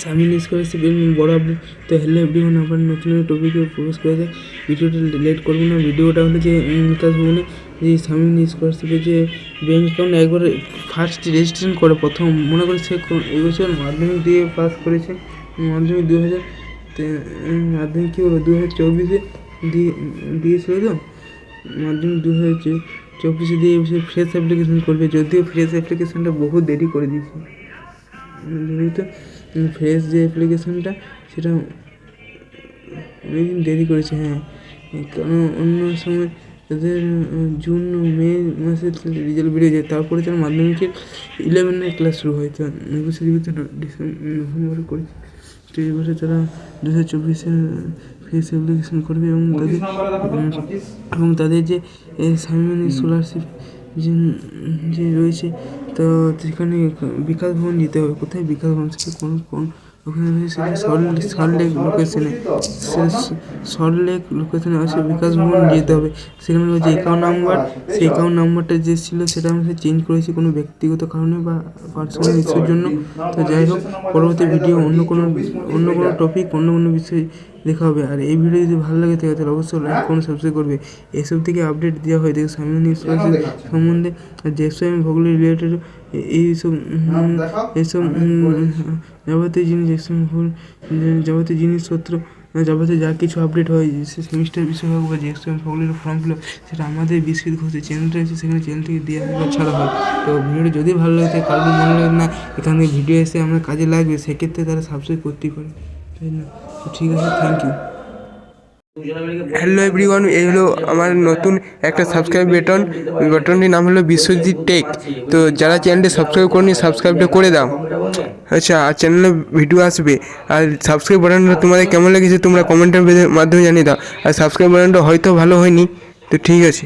সামনে স্কলারশিপ বড় আপডেট। তো হ্যালো এভরিওয়ান, আবার নতুন টপিকে প্রবেশ করা যায়। ভিডিওটা লেট করবো না। ভিডিওটা হলো যে বিকাশ ভবনে যে সামনে স্কলারশিপের যে ব্যাঙ্ক অ্যাকাউন্ট একবার ফার্স্ট রেজিস্ট্রেশন করে প্রথম মনে করে সে এবছর মাধ্যমিক দিয়ে পাস করেছে। মাধ্যমিক 2000 মাধ্যমিক কী বলবো 2024 দিয়েছিল তো মাধ্যমিক 2024 দিয়ে এবছর ফ্রেশ অ্যাপ্লিকেশন করবে। যদিও ফ্রেশ অ্যাপ্লিকেশনটা বহু দেরি করে দিয়েছে, যেহেতু ফ্রেশ যে অ্যাপ্লিকেশনটা সেটা অনেকদিন দেরি করেছে। হ্যাঁ, কারণ অন্য সময় তাদের জুন মে মাসে রেজাল্ট বেরিয়ে যায়, তারপরে তার মাধ্যমিকের 11 ক্লাস শুরু হয়। তো এবছর নভেম্বরে করেছে। তো এবছর তারা 2024 ফ্রেশ অ্যাপ্লিকেশন করবে এবং তাদের যে সাইমন স্কলারশিপ যে রয়েছে, তো সেখানে বিকাশ ভবন যেতে হবে। কোথায় বিকাশ ভবন? সেটা কোন ওখানে সেটা সল্টলেক লোকেশনে আছে। বিকাশ ভবন যেতে হবে। সেখানে যে অ্যাকাউন্ট নাম্বার, সেই অ্যাকাউন্ট নাম্বারটা যে ছিল সেটা আমি চেঞ্জ করেছি কোনো ব্যক্তিগত কারণে বা পার্সোনাল ইস্যুর জন্য। তো যাই হোক, পরবর্তী ভিডিও অন্য কোনো টপিক অন্য কোনো বিষয় দেখা হবে। আর এই ভিডিও যদি ভালো লাগে থাকে তাহলে অবশ্যই লাইক করুন, সাবস্ক্রাইব করবে। এসব থেকে আপডেট দেওয়া হয় দেখে সামনে স্কলারশিপ সম্বন্ধে, জেএসএম ভোগলি রিলেটেড এইসব যাবতীয় জিনিস, যাবতীয় জিনিসপত্র, যাবতীয় যা কিছু আপডেট হয় সে সেমিস্টার বিষয় হোক বা জেএসএম ভোগলির ফর্ম ফিল আপ, সেটা আমাদের বিস্কিট ঘোষের চ্যানেলটা আছে, সেখানে চ্যানেল থেকে দেওয়া হয় বা ছাড়া হয়। তো ভিডিওটি যদি ভালো লাগে থাকে, কারোর মনে লাগে না এখান থেকে ভিডিও এসে আমরা কাজে লাগবে, সেক্ষেত্রে তারা সাবস্ক্রাইব করতেই পারে, তাই না? তো ঠিক আছে, থ্যাংক ইউ। হ্যালো এভরিওয়ান, এই হলো আমার নতুন একটা সাবস্ক্রাইব বাটনটির নাম হলো বিশ্বজিৎ টেক। তো যারা চ্যানেলটি সাবস্ক্রাইব করেনি, সাবস্ক্রাইবটা করে দাও। আচ্ছা, আর চ্যানেলে ভিডিও আসবে। আর সাবস্ক্রাইব বাটনটা তোমাদের কেমন লেগেছে তোমরা কমেন্টের মাধ্যমে জানিয়ে দাও। আর সাবস্ক্রাইব বাটনটা হয়তো ভালো হয়নি, তো ঠিক আছে।